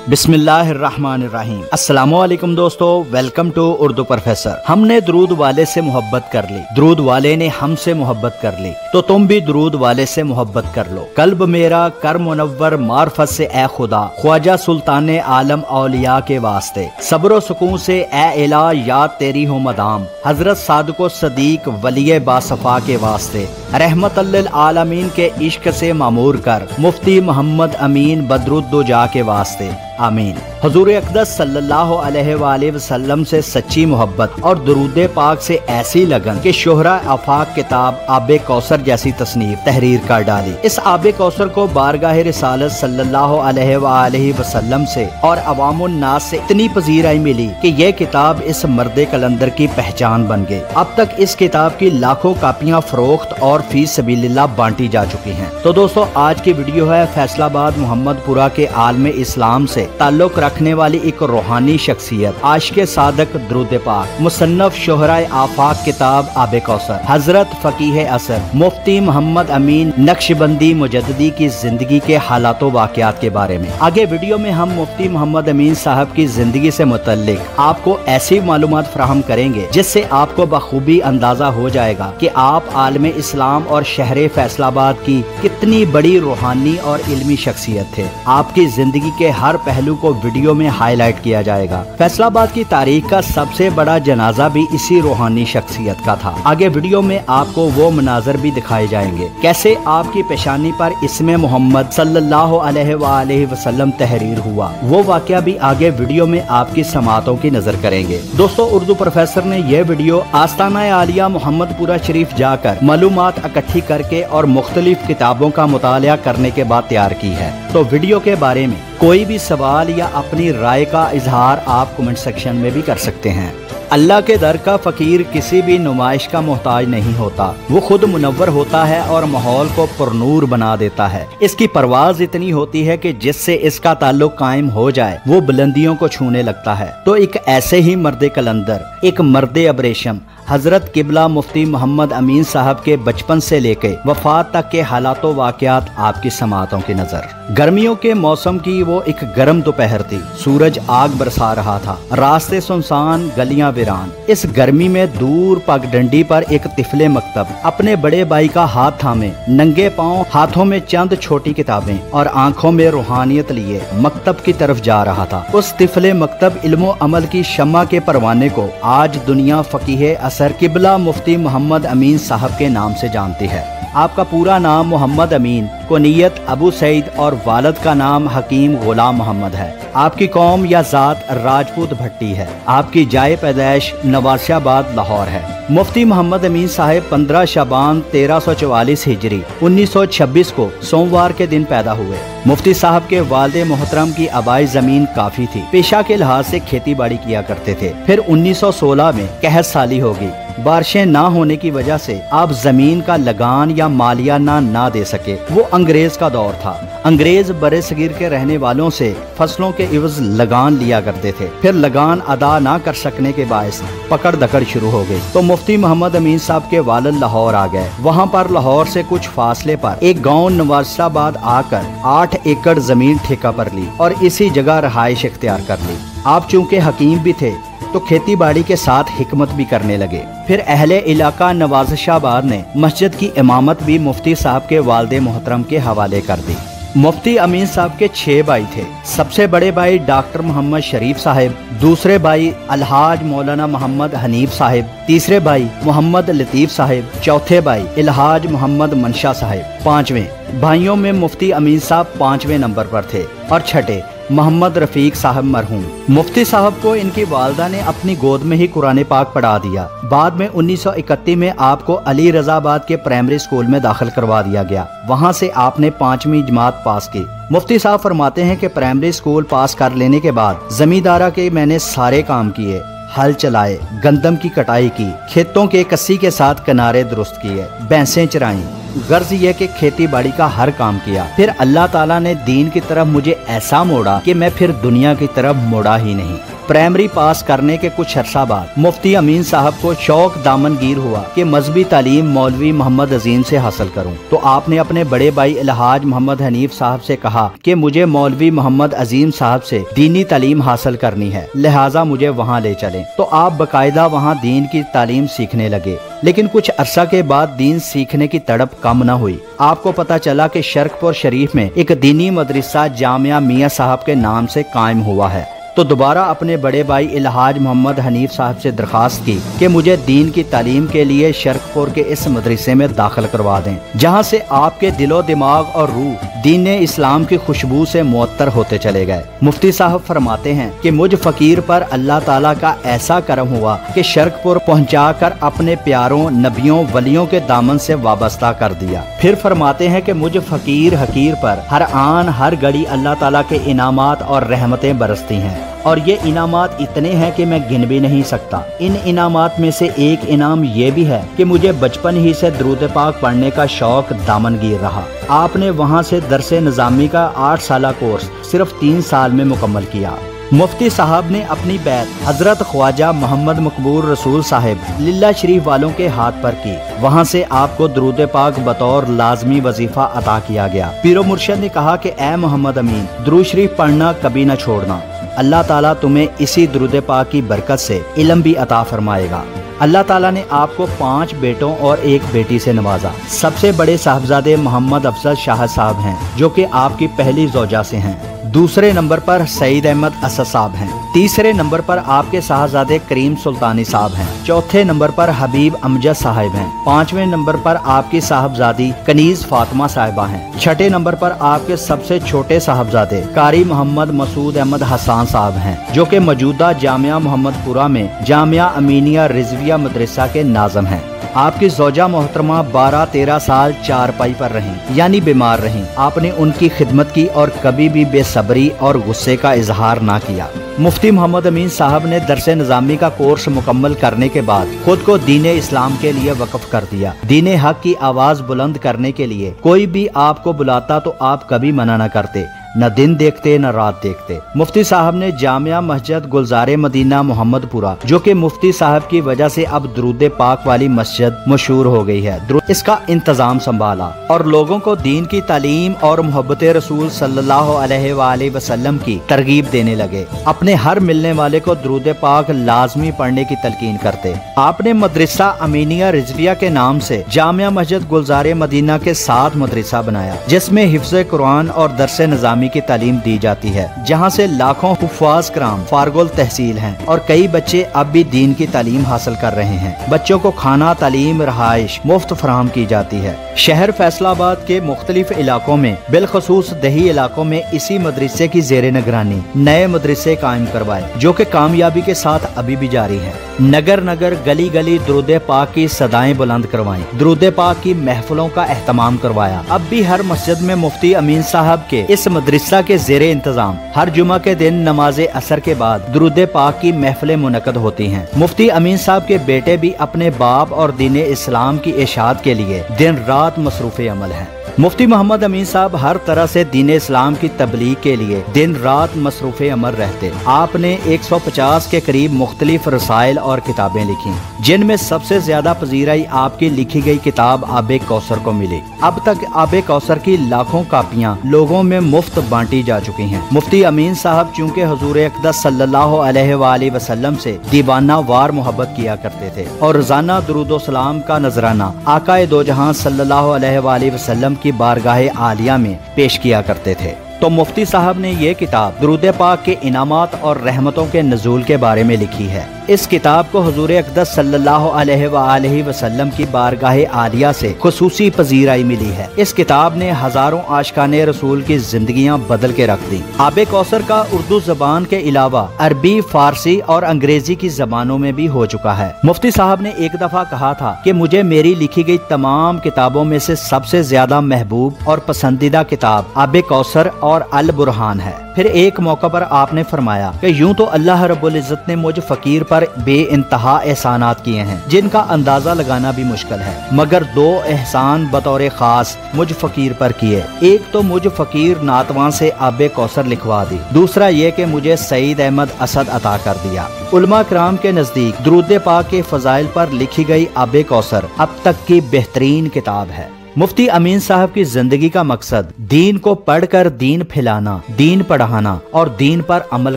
बिस्मिल्लाहिर्रहमानिर्रहीम। अस्सलामु अलैकुम दोस्तों, वेलकम टू उर्दू प्रोफेसर। हमने दरूद वाले से मोहब्बत कर ली, दरूद वाले ने हमसे मोहब्बत कर ली, तो तुम भी दरूद वाले से मोहब्बत कर लो। कल्ब मेरा कर मुनव्वर मार्फत से ए खुदा, ख्वाजा सुल्तान आलम औलिया के वास्ते, सब्र सुकून से ए इला याद तेरी हो मदाम, हजरत सादको सदीक वलिय बासफा के वास्ते, रहमतल लिल आलमीन के इश्क से मामूर कर, मुफ्ती मोहम्मद अमीन बदरुद्दोजा के वास्ते, आमीन। हुजूर अक़दस सल्लल्लाहु अलैहि वसल्लम से सच्ची मोहब्बत और दरूद पाक से ऐसी लगन कि शोहरा आफाक किताब आबे कौसर जैसी तसनीफ तहरीर कर डाली। इस आबे कौसर को बारगाह रिसालत सल्लल्लाहु अलैहि वसल्लम से और अवामुन नास से इतनी पजीराई मिली कि यह किताब इस मर्दे कलंदर की पहचान बन गई। अब तक इस किताब की लाखों कापियां फरोख्त और फी सबीलिल्लाह बांटी जा चुकी हैं। तो दोस्तों, आज की वीडियो है फैसलाबाद मोहम्मदपुरा के आलम इस्लाम से ताल्लुक रखने वाली एक रूहानी शख्सियत, आशिक़े सादक दरूद पाक, मुसन्नफ शोहरा आफाक किताब आबे कौसर, हजरत फकीह असर मुफ्ती मोहम्मद अमीन नक्शबंदी मुजद्दिदी की जिंदगी के हालातों वाक़यात के बारे में। आगे वीडियो में हम मुफ्ती मोहम्मद अमीन साहब की जिंदगी से मुतल्लिक आपको ऐसी मालूमात फराहम करेंगे जिससे आपको बखूबी अंदाजा हो जाएगा कि आप आलम इस्लाम और शहर फैसलाबाद की कितनी बड़ी रूहानी और इल्मी शख्सियत थे। आपकी जिंदगी के हर पहलू को वीडियो में हाईलाइट किया जाएगा। फैसलाबाद की तारीख का सबसे बड़ा जनाजा भी इसी रूहानी शख्सियत का था। आगे वीडियो में आपको वो मनाजर भी दिखाए जाएंगे, कैसे आपकी पेशानी पर इसमें मोहम्मद सल्लल्लाहु अलैहि वसल्लम तहरीर हुआ। वो वाकया भी आगे वीडियो में आपकी समातों की नजर करेंगे। दोस्तों, उर्दू प्रोफेसर ने यह वीडियो आस्ताना आलिया मोहम्मदपुरा शरीफ जाकर मालूमात इकट्ठी करके और मुख्तलिफ किताबों का मुतालिया करने के बाद तैयार की है। तो वीडियो के बारे में कोई भी सवाल या अपनी राय का इजहार आप कमेंट सेक्शन में भी कर सकते हैं। अल्लाह के दर का फकीर किसी भी नुमाइश का मोहताज नहीं होता, वो खुद मुनव्वर होता है और माहौल को पुरनूर बना देता है। इसकी परवाज इतनी होती है कि जिससे इसका ताल्लुक कायम हो जाए वो बुलंदियों को छूने लगता है। तो एक ऐसे ही मर्दे कलंदर, एक मर्दे अबरेशम हजरत किबला मुफ्ती मोहम्मद अमीन साहब के बचपन से लेके वफात तक के हालातों वाकयात आपकी समातों की नजर। गर्मियों के मौसम की वो एक गर्म दोपहर थी, सूरज आग बरसा रहा था, रास्ते सुनसान, गलियां वीरान। इस गर्मी में दूर पगडंडी पर एक तिफले मकतब अपने बड़े भाई का हाथ थामे, नंगे पांव, हाथों में चंद छोटी किताबें और आंखों में रूहानियत लिए मकतब की तरफ जा रहा था। उस तिफले मकतब इल्मो अमल की शम्मा के परवाने को आज दुनिया फकीह असर किबला मुफ्ती मोहम्मद अमीन साहब के नाम से जानती है। आपका पूरा नाम मोहम्मद अमीन, कुनियत अबू सईद और वालिद का नाम हकीम गुलाम मोहम्मद है। आपकी कौम या जात राजपूत भट्टी है। आपकी जाए पैदाइश नवाशाबाद लाहौर है। मुफ्ती मोहम्मद अमीन साहब 15 शबान 1344 हिजरी 1926 को सोमवार के दिन पैदा हुए। मुफ्ती साहब के वालिद मोहतरम की आबाई जमीन काफी थी, पेशा के लिहाज से खेती बाड़ी किया करते थे। फिर 1916 में कहत साली होगी, बारिशें ना होने की वजह से आप जमीन का लगान या मालिया ना दे सके। वो अंग्रेज का दौर था। अंग्रेज बड़े सगीर के रहने वालों से फसलों के इवज लगान लिया करते थे। फिर लगान अदा ना कर सकने के बायस पकड़ दकड़ शुरू हो गई, तो मुफ्ती मोहम्मद अमीन साहब के वालिद लाहौर आ गए। वहाँ पर लाहौर से कुछ फासले पर एक गाँव नवाशाबाद आकर 8 एकड़ जमीन ठेका पर ली और इसी जगह रहाइश इख्तियार कर ली। आप चूँकि हकीम भी थे तो खेती बाड़ी के साथ हिकमत भी करने लगे। फिर अहले इलाका नवाशाबाद ने मस्जिद की इमामत भी मुफ्ती साहब के वालिद मोहतरम के हवाले कर दी। मुफ्ती अमीन साहब के 6 भाई थे। सबसे बड़े भाई डॉक्टर मोहम्मद शरीफ साहब, दूसरे भाई अलहाज मौलाना मोहम्मद हनीफ साहब, तीसरे भाई मोहम्मद लतीफ साहब, चौथे भाई अलहाज मोहम्मद मनशा साहब। 5वें भाइयों में मुफ्ती अमीन साहब 5वें नंबर पर थे और छठे मोहम्मद रफीक साहब मरहूम। मुफ्ती साहब को इनकी वालदा ने अपनी गोद में ही कुरान पाक पढ़ा दिया। बाद में 1931 में आपको अली रजाबाद के प्राइमरी स्कूल में दाखिल करवा दिया गया। वहां से आपने 5वीं जमात पास की। मुफ्ती साहब फरमाते हैं कि प्राइमरी स्कूल पास कर लेने के बाद जमींदारा के मैंने सारे काम किए, हल चलाए, गंदम की कटाई की, खेतों के कस्सी के साथ किनारे दुरुस्त किए, भैंसें चराई, गर्ज ये कि खेती बाड़ी का हर काम किया। फिर अल्लाह ताला ने दीन की तरफ मुझे ऐसा मोड़ा कि मैं फिर दुनिया की तरफ मुड़ा ही नहीं। प्राइमरी पास करने के कुछ अरसा बाद मुफ्ती अमीन साहब को शौक दामनगीर हुआ कि मजहबी तालीम मौलवी मोहम्मद अजीम से हासिल करूं। तो आपने अपने बड़े भाई अलहाज मोहम्मद हनीफ साहब से कहा कि मुझे मौलवी मोहम्मद अजीम साहब से दीनी तालीम हासिल करनी है, लिहाजा मुझे वहाँ ले चलें। तो आप बाकायदा वहाँ दीन की तालीम सीखने लगे। लेकिन कुछ अरसा के बाद दीन सीखने की तड़प कम न हुई। आपको पता चला कि शर्कपुर शरीफ में एक दीनी मदरसा जामिया मियाँ साहब के नाम से कायम हुआ है। तो दोबारा अपने बड़े भाई अलहाज मोहम्मद हनीफ साहब से दरख्वास्त की कि मुझे दीन की तालीम के लिए शर्कपुर के इस मदरसे में दाखिल करवा दें, जहां से आपके दिलो दिमाग और रूह दीन इस्लाम की खुशबू से मुअत्तर होते चले गए। मुफ्ती साहब फरमाते हैं कि मुझ फकीर पर अल्लाह ताला का ऐसा करम हुआ कि शर्कपुर पहुंचाकर अपने प्यारों नबियों वलियों के दामन से वाबस्ता कर दिया। फिर फरमाते हैं कि मुझ फकीर हकीर पर हर आन हर घड़ी अल्लाह ताला के इनामात और रहमतें बरसती हैं, और ये इनामात इतने हैं कि मैं गिन भी नहीं सकता। इन इनामात में से एक इनाम ये भी है कि मुझे बचपन ही से दुरूद पाक पढ़ने का शौक दामनगीर रहा। आपने वहाँ से दरसे निज़ामी का 8 साला कोर्स सिर्फ 3 साल में मुकम्मल किया। मुफ्ती साहब ने अपनी बैत हजरत ख्वाजा मोहम्मद मकबूल रसूल साहिब लिल्ला शरीफ वालों के हाथ पर की। वहाँ से आपको दुरूद पाक बतौर लाजमी वजीफा अता किया गया। पीरो मुर्शद ने कहा कि ए मोहम्मद अमीन, दुरूद शरीफ पढ़ना कभी न छोड़ना। अल्लाह ताला तुम्हें इसी दुरूद पाक की बरकत से इल्म भी अता फरमाएगा। अल्लाह ताला ने आपको 5 बेटों और 1 बेटी से नवाजा। सबसे बड़े साहबजादे मोहम्मद अफजल शाह साहब हैं, जो कि आपकी पहली ज़ौजा से हैं। दूसरे नंबर पर सईद अहमद असद साहब हैं। तीसरे नंबर पर आपके साहबजादे करीम सुल्तानी साहब हैं। चौथे नंबर पर हबीब अमजद साहिब हैं। 5वें नंबर पर आपकी साहबजादी कनीज फातिमा साहिबा हैं। छठे नंबर पर आपके सबसे छोटे साहबजादे कारी मोहम्मद मसूद अहमद हसन साहब हैं, जो कि मौजूदा जामिया मोहम्मदपुरा में जामिया अमीनिया रिजविया मदरसा के नाज़िम हैं। आपकी ज़ौजा मोहतरमा 12-13 साल चारपाई पर रहीं, यानी बीमार रहीं। आपने उनकी खिदमत की और कभी भी बेसब्री और गुस्से का इजहार ना किया। मुफ्ती मोहम्मद अमीन साहब ने दरसे निज़ामी का कोर्स मुकम्मल करने के बाद खुद को दीन इस्लाम के लिए वक्फ कर दिया। दीन हक की आवाज बुलंद करने के लिए कोई भी आपको बुलाता तो आप कभी मना न करते, न दिन देखते न रात देखते। मुफ्ती साहब ने जामिया मस्जिद गुलजारे मदीना मोहम्मदपुरा, जो कि मुफ्ती साहब की वजह से अब दुरूद पाक वाली मस्जिद मशहूर हो गई है, इसका इंतजाम संभाला और लोगों को दीन की तालीम और मोहब्बत रसूल सल्लल्लाहु अलैहि वसल्लम की तरगीब देने लगे। अपने हर मिलने वाले को दुरूद पाक लाजमी पढ़ने की तलकीन करते। आपने मदरसा अमीनिया रिजविया के नाम से जामिया मस्जिद गुलजारे मदीना के साथ मदरसा बनाया, जिसमें हिफ्ज़ कुरान और दरसे निज़ामी की तालीम दी जाती है, जहां से लाखों हुफ़ाज़ कराम फारगुल तहसील हैं और कई बच्चे अब भी दीन की तालीम हासिल कर रहे हैं। बच्चों को खाना तालीम रहाइश मुफ्त फराहम की जाती है। शहर फैसलाबाद के मुख्तलिफ इलाकों में बिलखसूस दही इलाकों में इसी मदरसे की ज़ेरे निगरानी नए मदरसे कायम करवाए, जो कि कामयाबी के साथ अभी भी जारी है। नगर नगर गली गली दुरूद पाक की सदाएं बुलंद करवाएं, दुरूद पाक की महफिलों का एहतमाम करवाया। अब भी हर मस्जिद में मुफ्ती अमीन साहब के इस मदरसा के ज़ेरे इंतजाम हर जुमा के दिन नमाज असर के बाद दुरूद पाक की महफिलें मुनक़द होती हैं। मुफ्ती अमीन साहब के बेटे भी अपने बाप और दीन इस्लाम की इशाअत के लिए दिन रात मसरूफ़ अमल हैं। मुफ्ती मोहम्मद अमीन साहब हर तरह से दीन इस्लाम की तबलीग के लिए दिन रात मसरूफ़ अमल रहते। आपने 150 के करीब मुख्तलिफ रसाइल और किताबें लिखी, जिनमें सबसे ज्यादा पजीराई आपकी लिखी गई किताब आबे कौसर को मिली। अब तक आबे कौसर की लाखों कापियां लोगों में मुफ्त बांटी जा चुकी हैं। मुफ्ती अमीन साहब चूँकि हुजूर अक़दस सल्लल्लाहु अलैहि वसल्लम से दीवाना वार मोहब्बत किया करते थे और रोजाना दुरूद सलाम का नजराना आकाए दो जहां सल्लल्लाहु अलैहि वसल्लम की बारगाहे आलिया में पेश किया करते थे। तो मुफ्ती साहब ने ये किताब दुरूद पाक के इनामात और रहमतों के नज़ूल के बारे में लिखी है। इस किताब को हुजूर अक़दस सल्लल्लाहु अलैहि वसल्लम की बारगाहे आलिया से खुसूसी पजीराई मिली है। इस किताब ने हजारों आशिकाने रसूल की जिंदगियां बदल के रख दी। आबे कौसर का उर्दू जबान के अलावा अरबी, फारसी और अंग्रेजी की जबानों में भी हो चुका है। मुफ्ती साहब ने एक दफा कहा था कि मुझे मेरी लिखी गई तमाम किताबों में से सबसे ज्यादा महबूब और पसंदीदा किताब आबे कौसर और अल बुरहान है। फिर एक मौका पर आपने फरमाया कि यूं तो अल्लाह रब्बुल इज्जत ने मुझ फकीर पर बे इंतहा एहसानात किए हैं जिनका अंदाजा लगाना भी मुश्किल है, मगर 2 एहसान बतौर खास मुझ फकीर पर किए। एक तो मुझ फकीर नातवां से आबे कौसर लिखवा दी, दूसरा ये कि मुझे सईद अहमद असद अता कर दिया। उलमा कराम के नजदीक दुरूद पाक के फजाइल पर लिखी गई आबे कौसर अब तक की बेहतरीन किताब है। मुफ्ती अमीन साहब की जिंदगी का मकसद दीन को पढ़कर दीन फैलाना, दीन पढ़ाना और दीन पर अमल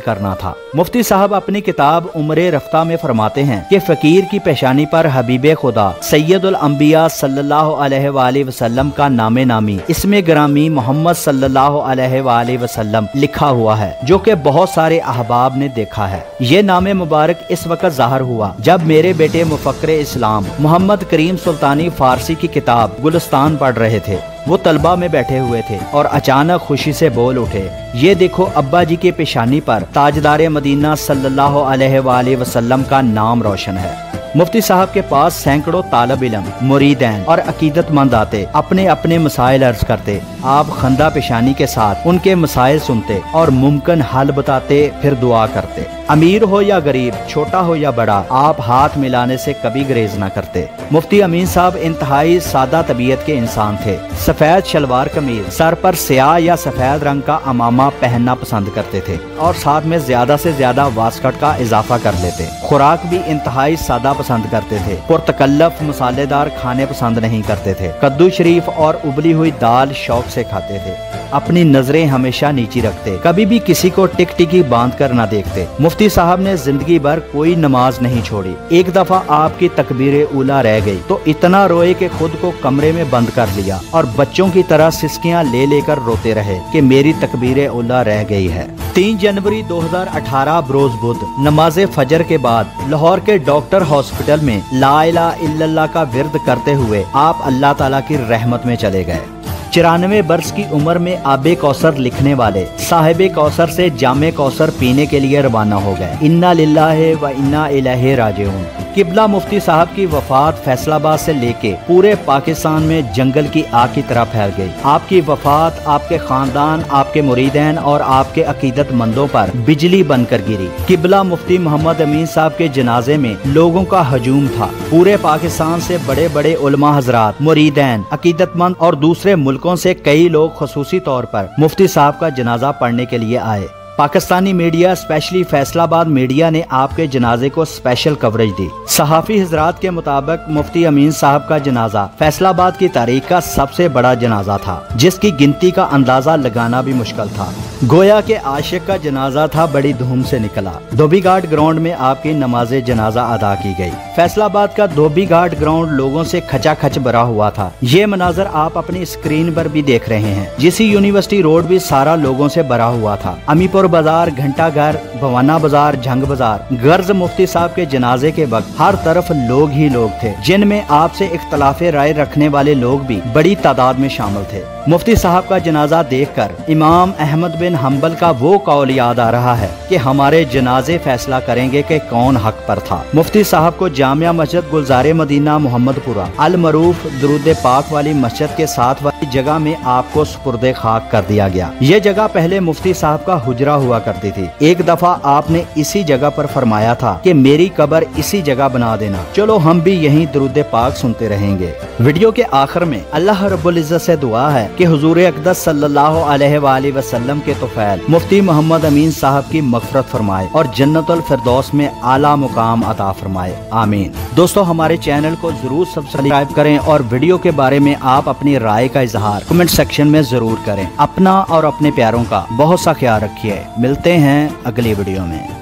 करना था। मुफ्ती साहब अपनी किताब उम्रे रफ्ता में फरमाते हैं कि फकीर की पेशानी पर हबीबे खुदा सैयदुल अंबिया सल्लल्लाहु अलैहि वसल्लम का नामे नामी इसमें ग्रामी मोहम्मद सल्लल्लाहु अलैहि वसल्लम लिखा हुआ है, जो कि बहुत सारे अहबाब ने देखा है। ये नामे मुबारक इस वक्त ज़ाहिर हुआ जब मेरे बेटे मुफक्किर इस्लाम मोहम्मद करीम सुल्तानी फारसी की किताब गुलिस्तान पढ़ रहे थे। वो तलबा में बैठे हुए थे और अचानक खुशी से बोल उठे, ये देखो अब्बा जी के पेशानी पर ताजदार मदीना सल्लल्लाहु अलैहि वसल्लम का नाम रोशन है। मुफ्ती साहब के पास सैकड़ों तालब इल्म, मुरीदैन और अकीदतमंद आते, अपने अपने मसाइल अर्ज करते। आप खंदा पेशानी के साथ उनके मसाइल सुनते और मुमकिन हल बताते, फिर दुआ करते। अमीर हो या गरीब, छोटा हो या बड़ा, आप हाथ मिलाने से कभी गुरेज न करते। मुफ्ती अमीन साहब इंतहाई सादा तबीयत के इंसान थे। सफेद शलवार कमीज, सर पर स्याह या सफेद रंग का अमामा पहनना पसंद करते थे और साथ में ज्यादा से ज्यादा वास्कट का इजाफा कर लेते। खुराक भी इंतहाई सादा पसंद करते थे। पुरतकल्लफ मसालेदार खाने पसंद नहीं करते थे। कद्दू शरीफ और उबली हुई दाल शौक से खाते थे। अपनी नजरें हमेशा नीची रखते, कभी भी किसी को टिकटिकी बांध कर न देखते। मुफ्ती साहब ने जिंदगी भर कोई नमाज नहीं छोड़ी। एक दफा आपकी तकबीर उला रह गई तो इतना रोए कि खुद को कमरे में बंद कर लिया और बच्चों की तरह सिसकियां ले लेकर रोते रहे कि मेरी तकबीर उला रह गई है। 3 जनवरी 2018 बरोज बुध नमाज फजर के बाद लाहौर के डॉक्टर हॉस्पिटल में ला इलाहा इल्लल्लाह का विर्द करते हुए आप अल्लाह ताला की रहमत में चले गए। 94 वर्ष की उम्र में आबे कौसर लिखने वाले साहिबे कौसर से जामे कौसर पीने के लिए रवाना हो गए। इन्ना लिल्लाहि व इन्ना इलैहि राजिऊन। किबला मुफ्ती साहब की वफात फैसलाबाद से लेके पूरे पाकिस्तान में जंगल की आग की तरह फैल गई। आपकी वफात आपके खानदान, आपके मुरीदैन और आपके अकीदतमंदों पर बिजली बनकर गिरी। किबला मुफ्ती मोहम्मद अमीन साहब के जनाजे में लोगों का हजूम था। पूरे पाकिस्तान से बड़े बड़े उलमा हजरात, मुरीदैन, अकीदतमंद और दूसरे मुल्कों से कई लोग खुसूसी तौर पर मुफ्ती साहब का जनाजा पढ़ने के लिए आए। Pakistani media specially Faisalabad media ने आपके जनाजे को स्पेशल कवरेज दी। सहाफ़ी हजरात के मुताबिक मुफ्ती अमीन साहब का जनाजा फैसलाबाद की तारीख का सबसे बड़ा जनाजा था, जिसकी गिनती का अंदाजा लगाना भी मुश्किल था। गोया के आशिक का जनाजा था, बड़ी धूम से निकला। धोबी घाट ग्राउंड में आपकी नमाज जनाजा अदा की गई। फैसलाबाद का धोबी घाट ग्राउंड लोगों से खचाखच भरा हुआ था। ये मनाजर आप अपनी स्क्रीन पर भी देख रहे हैं। जिसी यूनिवर्सिटी रोड भी सारा लोगों से भरा हुआ था। अमीपुर बाजार, घंटा घर, भवाना बाजार, झंग बाजार, गर्ज मुफ्ती साहब के जनाजे के वक्त हर तरफ लोग ही लोग थे, जिनमें आपसे इख्तलाफे राय रखने वाले लोग भी बड़ी तादाद में शामिल थे। मुफ्ती साहब का जनाजा देखकर इमाम अहमद बिन हम्बल का वो कौल याद आ रहा है कि हमारे जनाजे फैसला करेंगे कि कौन हक पर था। मुफ्ती साहब को जामिया मस्जिद गुलजारे मदीना मोहम्मदपुरा अल मरूफ दुरूद पाक वाली मस्जिद के साथ वाली जगह में आपको सुपुर्दे खाक कर दिया गया। ये जगह पहले मुफ्ती साहब का हुजरा हुआ करती थी। एक दफा आपने इसी जगह पर फरमाया था कि मेरी कब्र इसी जगह बना देना। चलो हम भी यहीं दुरूद पाक सुनते रहेंगे। वीडियो के आखिर में अल्लाह रब्बुल इज्जत से दुआ है कि हुजूर अक़दस सल्लल्लाहु अलैहि वसल्लम के तौफैल मुफ्ती मोहम्मद अमीन साहब की मग़फ़िरत फरमाए और जन्नतुल फिरदौस में आला मुकाम अता फरमाए, आमीन। दोस्तों, हमारे चैनल को जरूर सब्सक्राइब करें और वीडियो के बारे में आप अपनी राय का इजहार कमेंट सेक्शन में जरूर करें। अपना और अपने प्यारों का बहुत सा ख्याल रखिए। मिलते हैं अगली वीडियो में।